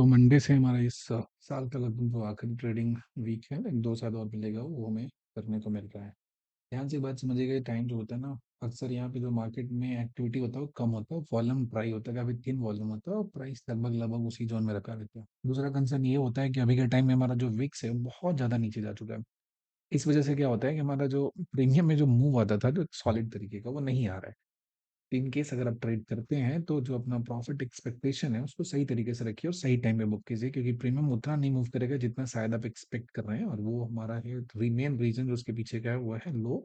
तो मंडे से हमारा इस साल का लगभग जो आखिरी ट्रेडिंग वीक है, एक 2 साल और मिलेगा, वो हमें करने को मिल रहा है। ध्यान से एक बात समझिएगा, ये टाइम जो होता है ना, अक्सर यहाँ पे जो मार्केट में एक्टिविटी होता है वो कम होता है, वॉल्यूम ड्राई होता है, काफ़ी थिन वॉल्यूम होता है और प्राइस लगभग उसी जोन में रखा रहता है। दूसरा कंसर्न ये होता है कि अभी के टाइम में हमारा जो विक्स है वो बहुत ज़्यादा नीचे जा चुका है। इस वजह से क्या होता है कि हमारा जो प्रीमियम में जो मूव आता था जो सॉलिड तरीके का, वो नहीं आ रहा है। इन केस अगर आप ट्रेड करते हैं तो जो अपना प्रॉफिट एक्सपेक्टेशन है उसको सही तरीके से रखिए और सही टाइम पे बुक कीजिए, क्योंकि प्रीमियम उतना नहीं मूव करेगा जितना शायद आप एक्सपेक्ट कर रहे हैं, और वो हमारा है मेन रीजन जो उसके पीछे का है वो है लो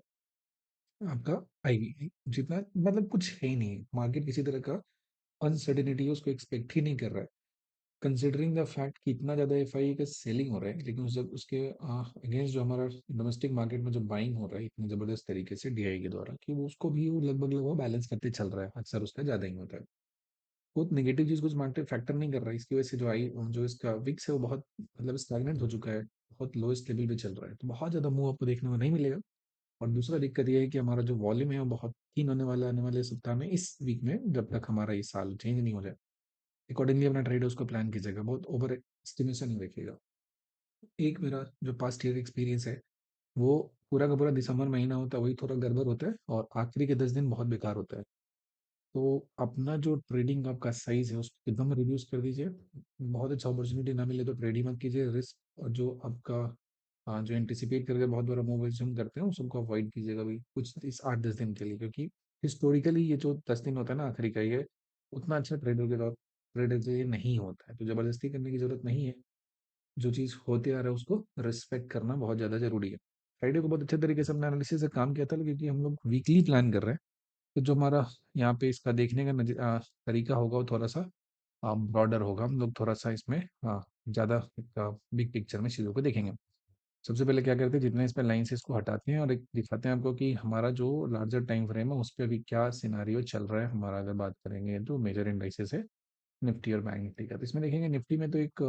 आपका आई। जितना मतलब कुछ है ही नहीं, मार्केट किसी तरह का अनसर्टेनिटी है उसको एक्सपेक्ट ही नहीं कर रहा है, कंसिडरिंग द फैक्ट कि इतना ज़्यादा एफआई का सेलिंग हो रहा है, लेकिन जब उसके अगेंस्ट जो हमारा डोमेस्टिक मार्केट में जो बाइंग हो रहा है इतनी ज़बरदस्त तरीके से डीआई के द्वारा, कि वो उसको भी वो लगभग बैलेंस करते चल रहा है, अक्सर उसका ज़्यादा ही होता है। बहुत नेगेटिव चीज़ कुछ मार्केट फैक्टर नहीं कर रहा है, इसकी वजह से जो इसका विक्स है वो बहुत मतलब स्टैग्नेंट हो चुका है, बहुत लोएस्ट लेवल पे चल रहा है, तो बहुत ज़्यादा मूव आपको देखने को नहीं मिलेगा। और दूसरा दिक्कत ये है कि हमारा जो वॉल्यूम है वो बहुत हीन होने वाला है आने वाले सप्ताह में, इस वीक में, जब तक हमारा ये साल चेंज नहीं हो जाए। अकॉर्डिंगली अपना ट्रेड उसको प्लान कीजिएगा, बहुत ओवर एस्टिमेशन नहीं रखिएगा। एक मेरा जो पास्ट ईयर एक्सपीरियंस है, वो पूरा का पूरा दिसंबर महीना होता है वही थोड़ा गड़बड़ होता है, और आखिरी के 10 दिन बहुत बेकार होता है। तो अपना जो ट्रेडिंग आपका साइज है उसको एकदम रिड्यूस कर दीजिए। बहुत अच्छा अपॉर्चुनिटी ना मिले तो ट्रेड ही मत कीजिए, रिस्क और जो आपका जो एंटिसिपेट करके बहुत बड़ा मूवमेंट करते हैं उन सबको अवॉइड कीजिएगा भी कुछ इस 8-10 दिन के लिए, क्योंकि हिस्टोरिकली ये जो 10 दिन होता है ना आखिरी का, ये उतना अच्छा ट्रेडर के लिए नहीं होता है, तो जबरदस्ती करने की जरूरत नहीं है। जो चीज़ होते आ रहा है उसको रिस्पेक्ट करना बहुत ज़्यादा ज़रूरी है। फ्राइडे को बहुत अच्छे तरीके से हमने एनालिसिस से काम किया था, क्योंकि हम लोग वीकली प्लान कर रहे हैं, तो जो हमारा यहाँ पे इसका देखने का तरीका होगा वो थोड़ा सा ब्रॉडर होगा। हम लोग थोड़ा सा इसमें ज़्यादा बिग पिक्चर में चीज़ों को देखेंगे। सबसे पहले क्या करते हैं, जितने इस पे लाइन से इसको हटाते हैं और एक दिखाते हैं आपको कि हमारा जो लार्जर टाइम फ्रेम है उस पर अभी क्या सिनारियो चल रहा है हमारा। अगर बात करेंगे तो मेजर इंडाइसेस है निफ्टी और बैंक निफ्टी का, तो इसमें देखेंगे निफ्टी में तो एक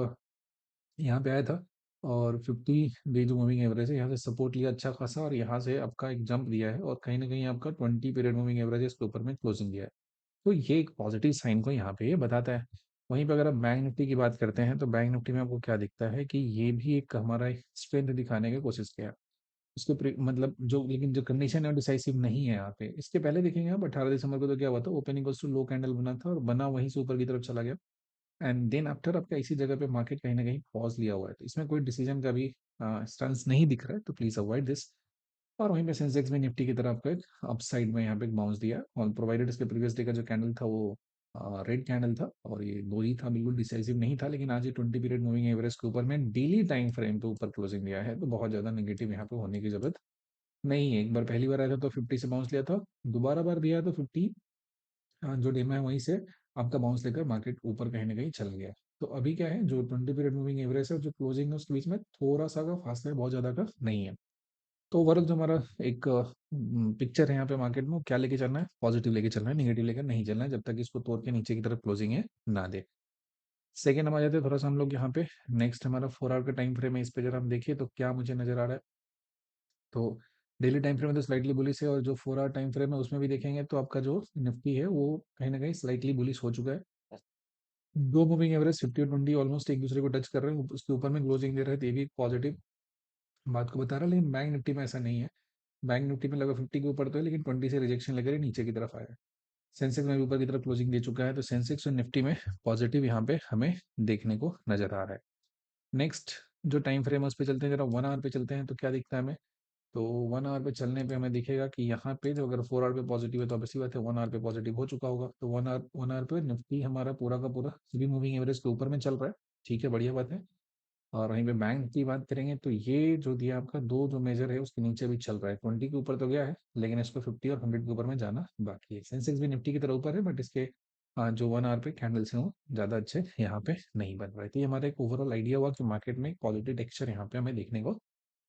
यहाँ पे आया था, और 50 डे जो मूविंग एवरेज है यहाँ से सपोर्ट लिया अच्छा खासा, और यहाँ से आपका एक जंप दिया है, और कहीं ना कहीं आपका 20 पीरियड मूविंग एवरेज है इसके ऊपर में क्लोजिंग दिया है। तो ये एक पॉजिटिव साइन को यहाँ पे ये बताता है। वहीं पे अगर आप बैंक निफ्टी की बात करते हैं तो बैंक निफ्टी में आपको क्या दिखता है कि ये भी एक हमारा स्ट्रेंथ दिखाने की कोशिश किया है। उसके मतलब जो, लेकिन जो कंडीशन है वो डिसाइसिव नहीं है यहाँ पे। इसके पहले देखेंगे आप 18 दिसंबर को तो क्या हुआ था, ओपनिंग टू लो कैंडल बना था और बना वहीं से ऊपर की तरफ चला गया, एंड देन आफ्टर आपका इसी जगह पे मार्केट कहीं ना कहीं पॉज लिया हुआ है, तो इसमें कोई डिसीजन का भी स्टांस नहीं दिख रहा है, तो प्लीज अवॉइड दिस। और वहीं पे सेंसेक्स में निफ्टी की तरफ आपको एक अपसाइड में यहाँ पे एक बाउंस दिया, और प्रोवाइडेड इसके प्रीवियस डे का जो कैंडल था वो रेड कैंडल था, और ये दो ही था, बिल्कुल डिसाइसिव नहीं था, लेकिन आज ये 20 पीरियड मूविंग एवरेज के ऊपर में डेली टाइम फ्रेम पे ऊपर क्लोजिंग दिया है, तो बहुत ज्यादा नेगेटिव यहाँ पे होने की जरूरत नहीं है। एक बार पहली बार आया था तो 50 से बाउंस लिया था, दोबारा बार दिया तो 50 जो डेमा है वहीं से आपका बाउंस लेकर मार्केट ऊपर कहीं ना कहीं चल गया है। तो अभी क्या है, जो 20 पीरियड मूविंग एवरेज है और जो क्लोजिंग है उसके बीच में थोड़ा सा का फासला है, बहुत ज्यादा का नहीं है। तो ओवरऑल जो हमारा एक पिक्चर है यहाँ पे मार्केट में, वो क्या लेके चलना है, पॉजिटिव लेके चलना है, नेगेटिव लेकर नहीं चलना है, जब तक इसको तोड़ के नीचे की तरफ क्लोजिंग है ना दे। सेकेंड हम आ जाते हैं थोड़ा सा हम लोग यहाँ पे, नेक्स्ट हमारा 4 आवर का टाइम फ्रेम है, इस पे जरा हम देखिए तो क्या मुझे नजर आ रहा है। तो डेली टाइम फ्रेम में तो स्लाइटली बुलिश है, और जो 4 आवर टाइम फ्रेम है उसमें भी देखेंगे तो आपका जो निफ्टी है वो कहीं ना कहीं स्लाइटली बुलिश हो चुका है। दो मूविंग एवरेज 50 और 20 ऑलमोस्ट एक दूसरे को टच कर रहे हैं, उसके ऊपर में क्लोजिंग दे रहे हैं, तो ये भी पॉजिटिव बात को बता रहा है, लेकिन बैंक निफ्टी में ऐसा नहीं है। बैंक निफ्टी में लगभग 50 के ऊपर तो है, लेकिन 20 से रिजेक्शन लेकर ये नीचे की तरफ आया है। सेंसेक्स में भी ऊपर की तरफ क्लोजिंग दे चुका है, तो सेंसेक्स और निफ्टी में पॉजिटिव यहाँ पे हमें देखने को नजर आ रहा है। नेक्स्ट जो टाइम फ्रेम है उस पे चलते हैं, जरा 1 आवर पे चलते हैं तो क्या दिखता है हमें। तो 1 आवर पे चलने पे हमें दिखेगा कि यहाँ पे जो अगर 4 आवर पे पॉजिटिव है तो ऑब्वियसली बात है 1 आवर पे पॉजिटिव हो चुका होगा, तो 1 आवर पे निफ्टी हमारा पूरा का पूरा सभी मूविंग एवरेज के ऊपर में चल रहा है। ठीक है, बढ़िया बात है। और वहीं पे बैंक की बात करेंगे तो ये जो दिया आपका दो जो मेजर है उसके नीचे भी चल रहा है, 20 के ऊपर तो गया है, लेकिन इसको 50 और 100 के ऊपर में जाना बाकी है। सेंसेक्स भी निफ्टी की तरह ऊपर है, बट इसके जो 1 आवर पे कैंडल्स हैं वो ज़्यादा अच्छे यहाँ पे नहीं बन रहे थे। ये हमारा एक ओवरऑल आइडिया हुआ कि मार्केट में पॉजिटिव टेक्सचर यहाँ पे हमें देखने को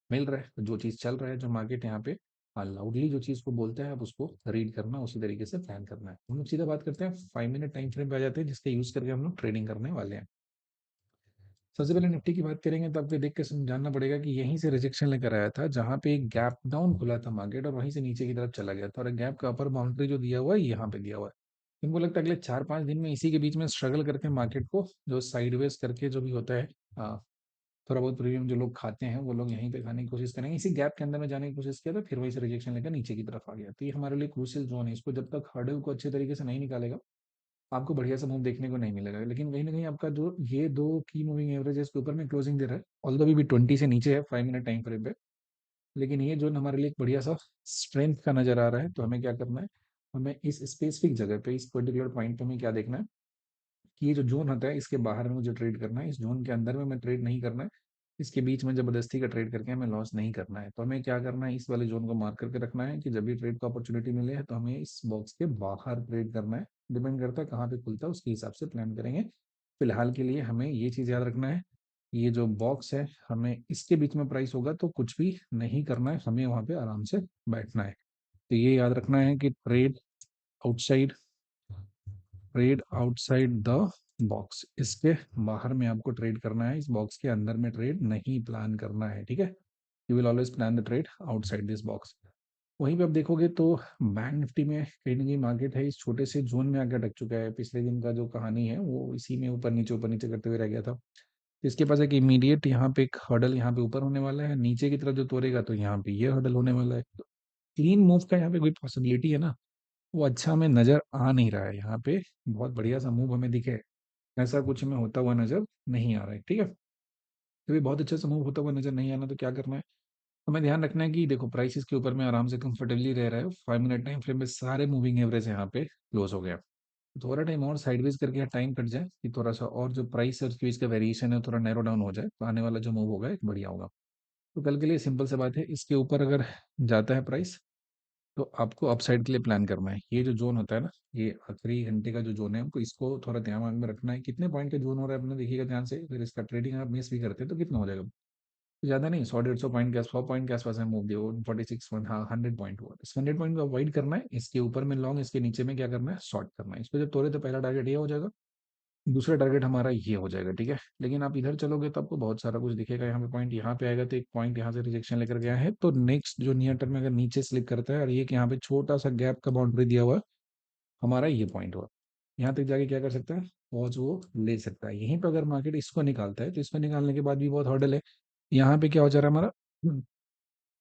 मिल रहा है, तो जो चीज़ चल रहा है, जो मार्केट यहाँ पे लाउडली जो चीज़ को बोलता है, आप उसको रीड करना, उसी तरीके से प्लान करना है। हम लोग सीधा बात करते हैं 5 मिनट टाइम फ्रेम पे आ जाते हैं, जिसके यूज करके हम लोग ट्रेडिंग करने वाले हैं। सबसे पहले निफ्टी की बात करेंगे तो आपको देख के जानना पड़ेगा कि यहीं से रिजेक्शन लेकर आया था, जहां पे एक गैप डाउन खुला था मार्केट, और वहीं से नीचे की तरफ चला गया था, और गैप का अपर बाउंड्री जो दिया हुआ है यहाँ पे दिया हुआ है। तुमको लगता है अगले 4-5 दिन में इसी के बीच में स्ट्रगल करके मार्केट को जो साइडवेज करके जो भी होता है, हाँ, थोड़ा बहुत प्रीमियम जो लोग खाते हैं वो लोग यहीं पे खाने की कोशिश करेंगे, इसी गैप के अंदर में जाने की कोशिश किया था, फिर वहीं से रिजेक्शन लेकर नीचे की तरफ आ गया। तो ये हमारे लिए क्रूशियल जोन है, इसको जब तक हर्डल को अच्छे तरीके से नहीं निकालेगा आपको बढ़िया सा मूव देखने को नहीं मिलेगा। लेकिन कहीं ना कहीं आपका जो ये दो की मूविंग एवरेज है इसके ऊपर में क्लोजिंग दे रहा है, ऑल्दो अभी भी 20 से नीचे है 5 मिनट टाइम फ्रेम पे, लेकिन ये जोन हमारे लिए एक बढ़िया सा स्ट्रेंथ का नजर आ रहा है। तो हमें क्या करना है, हमें इस स्पेसिफिक जगह पे इस पर्टिकुलर पॉइंट पे हमें क्या देखना है कि ये जो जोन होता है इसके बाहर में मुझे ट्रेड करना है, इस जोन के अंदर में मैं ट्रेड नहीं करना है, इसके बीच में जबरदस्ती का ट्रेड करके हमें लॉस नहीं करना है। तो हमें क्या करना है, इस वाले जोन को मार्क करके रखना है कि जब भी ट्रेड को अपॉर्चुनिटी मिले है तो हमें इस बॉक्स के बाहर ट्रेड करना है। डिपेंड करता है कहाँ पे खुलता है उसके हिसाब से प्लान करेंगे। फिलहाल के लिए हमें ये चीज़ याद रखना है, ये जो बॉक्स है हमें इसके बीच में प्राइस होगा तो कुछ भी नहीं करना है, हमें वहाँ पे आराम से बैठना है। तो ये याद रखना है कि outside trade outside the box, इसके बाहर में आपको ट्रेड करना है, इस बॉक्स के अंदर में ट्रेड नहीं प्लान करना है, ठीक है। You will always plan the trade outside this box. वहीं पे आप देखोगे तो बैंक निफ्टी में कहीं ना कहीं मार्केट है इस छोटे से जोन में आकर अटक चुका है, पिछले दिन का जो कहानी है वो इसी में ऊपर नीचे करते हुए रह गया था। इसके पास एक इमीडिएट यहाँ पे एक हर्डल यहाँ पे ऊपर होने वाला है, नीचे की तरफ जो तोड़ेगा तो यहाँ पे ये हर्डल होने वाला है। क्लीन मूव का यहाँ पे कोई पॉसिबिलिटी है ना, वो अच्छा हमें नजर आ नहीं रहा है यहाँ पे, बहुत बढ़िया सा मूव हमें दिखे ऐसा कुछ हमें होता हुआ नजर नहीं आ रहा है, ठीक है। तो ये बहुत अच्छा सा मूव होता हुआ नजर नहीं आना, तो क्या करना है, हमें ध्यान रखना है कि देखो प्राइस इसके ऊपर में आराम से कंफर्टेबली रह रहा है, 5 मिनट टाइम फ्रेम में सारे मूविंग एवरेज यहाँ पे क्लोज हो गया। थोड़ा टाइम और साइडवेज करके टाइम कट जाए कि थोड़ा सा और जो प्राइस और फीस का वेरिएशन है थोड़ा नैरो डाउन हो जाए, तो आने वाला जो मूव होगा एक बढ़िया होगा। तो कल के लिए सिंपल सी बात है, इसके ऊपर अगर जाता है प्राइस तो आपको अपसाइड के लिए प्लान करना है। ये जो जोन होता है ना, ये आखिरी घंटे का जो जोन है हमको इसको थोड़ा ध्यान में रखना है, कितने पॉइंट का जोन हो रहा है अपने देखिएगा ध्यान से, फिर इसका ट्रेडिंग आप मिस भी करते हैं तो कितना हो जाएगा। तो ज़्यादा नहीं, 100-150 पॉइंट के 100 पॉइंट के आसपास है मूव दिया, 46 पॉइंट, हाँ 100 पॉइंट हुआ, इस 100 पॉइंट को अवॉइड करना है। इसके ऊपर में लॉन्ग, इसके नीचे में क्या करना है, शॉर्ट करना है। इसको जब तोड़े तो पहला टारगेट ये हो जाएगा, दूसरा टारगेट हमारा ये हो जाएगा, ठीक है। लेकिन आप इधर चलोगे तो आपको बहुत सारा कुछ दिखेगा, यहाँ पे पॉइंट यहाँ पे आएगा तो एक पॉइंट यहाँ से रिजेक्शन लेकर गया है, तो नेक्स्ट जो नियर टर्म में अगर नीचे स्लिप करता है और ये कि यहाँ पे छोटा सा गैप का बाउंड्री दिया हुआ है, हमारा ये पॉइंट हुआ, यहाँ तक जाके क्या कर सकता है, पॉज वो ले सकता है। यहीं पर अगर मार्केट इसको निकालता है तो इसको निकालने के बाद भी बहुत हर्डल है, यहाँ पे क्या हो जा रहा है हमारा,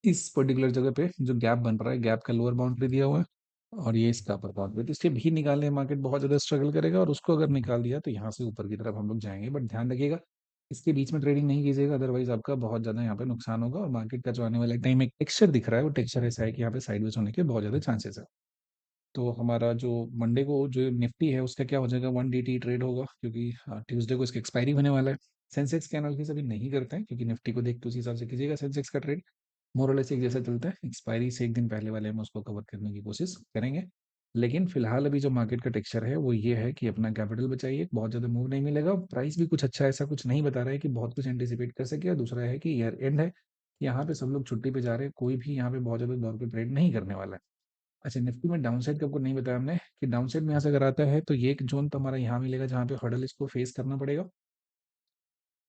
इस पर्टिकुलर जगह पे जो गैप बन रहा है, गैप का लोअर बाउंड्री दिया हुआ है और ये इसका अपर बाउंड्री, तो इसके भी निकालने में मार्केट बहुत ज़्यादा स्ट्रगल करेगा, और उसको अगर निकाल दिया तो यहाँ से ऊपर की तरफ हम लोग जाएंगे। बट ध्यान रखिएगा इसके बीच में ट्रेडिंग नहीं कीजिएगा, अदरवाइज आपका बहुत ज़्यादा यहाँ पे नुकसान होगा। और मार्केट का जो आने वाले टाइम में टेक्सचर दिख रहा है वो टेक्सचर ऐसा है कि यहाँ पे साइडवेज होने के बहुत ज़्यादा चांसेस है। तो हमारा जो मंडे को जो निफ्टी है उसका क्या हो जाएगा, 1 DT ट्रेड होगा, क्योंकि ट्यूसडे को इसका एक्सपायरी होने वाला है। सेंसेक्स के एनालिसिस अभी नहीं करते हैं क्योंकि निफ्टी को देख के उसी हिसाब से कीजिएगा, सेंसेक्स का ट्रेड मोरलेस एक जैसा चलता है, एक्सपायरी से एक दिन पहले वाले हम उसको कवर करने की कोशिश करेंगे। लेकिन फिलहाल अभी जो मार्केट का टेक्सचर है वो ये है कि अपना कैपिटल बचाइए, बहुत ज़्यादा मूव नहीं मिलेगा, प्राइस भी कुछ अच्छा ऐसा कुछ नहीं बता रहा है कि बहुत कुछ एंटिसिपेट कर सके। और दूसरा है कि ईयर एंड है, यहाँ पे सब लोग छुट्टी पे जा रहे हैं, कोई भी यहाँ पे बहुत ज़्यादा दौर पे ट्रेड नहीं करने वाला है। अच्छा, निफ्टी में डाउन साइड का आपको नहीं बताया हमने कि डाउन साइड में यहाँ से अगर आता है तो ये एक जोन तो हमारा यहाँ मिलेगा जहाँ पे हर्डल इसको फेस करना पड़ेगा।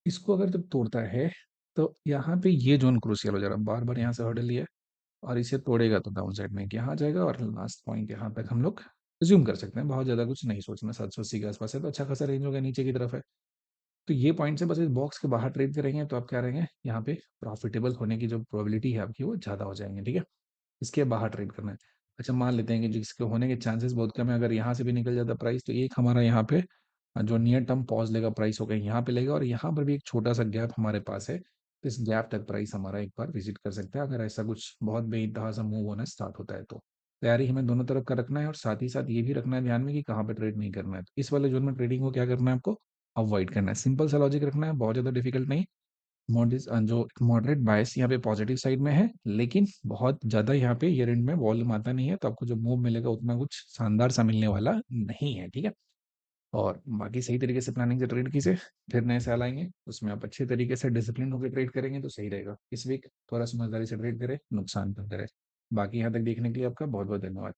इसको अगर जब तोड़ता है तो यहाँ पे ये जोन क्रूशियल हो जा रहा है, बार बार यहाँ से हर्डल लिया है और इसे तोड़ेगा तो डाउन साइड में यहाँ जाएगा और लास्ट पॉइंट यहाँ तक हम लोग रिज्यूम कर सकते हैं, बहुत ज़्यादा कुछ नहीं सोचना। 780 के आसपास है तो अच्छा खासा रेंज होगा, नीचे की तरफ है। तो ये पॉइंट से बस इस बॉक्स के बाहर ट्रेड करेंगे तो आप क्या रहेंगे, यहाँ पे प्रॉफिटेबल होने की जो प्रोबेबिलिटी है आपकी वो ज़्यादा हो जाएंगे, ठीक है। इसके बाहर ट्रेड करना है। अच्छा, मान लेते हैं कि जिसके होने के चांसेस बहुत कम है, अगर यहाँ से भी निकल जाता प्राइस तो एक हमारा यहाँ पे जो नियर टर्म पॉज लेगा प्राइस होगा यहाँ पे लेगा, और यहाँ पर भी एक छोटा सा गैप हमारे पास है, तो इस गैप तक प्राइस हमारा एक बार विजिट कर सकता है अगर ऐसा कुछ बहुत बेइंतहा सा मूव होना स्टार्ट होता है तो। तैयारी हमें दोनों तरफ का रखना है और साथ ही साथ ये भी रखना है ध्यान में कि कहाँ पे ट्रेड नहीं करना है। तो इस वाले जोन में ट्रेडिंग को क्या करना है आपको, अवॉइड करना है। सिंपल सा लॉजिक रखना है, बहुत ज़्यादा डिफिकल्ट नहीं। जो मॉडरेट बायस यहाँ पे पॉजिटिव साइड में है, लेकिन बहुत ज़्यादा यहाँ पे ईयर एंड में वॉल्यूम आता नहीं है, तो आपको जो मूव मिलेगा उतना कुछ शानदार सा मिलने वाला नहीं है, ठीक है। और बाकी सही तरीके से प्लानिंग से ट्रेड कीजिए, फिर नए साल आएंगे उसमें आप अच्छे तरीके से डिसिप्लिन होकर ट्रेड करेंगे तो सही रहेगा। इस वीक थोड़ा समझदारी से ट्रेड करें, नुकसान करते रहे। बाकी यहाँ तक देखने के लिए आपका बहुत बहुत धन्यवाद।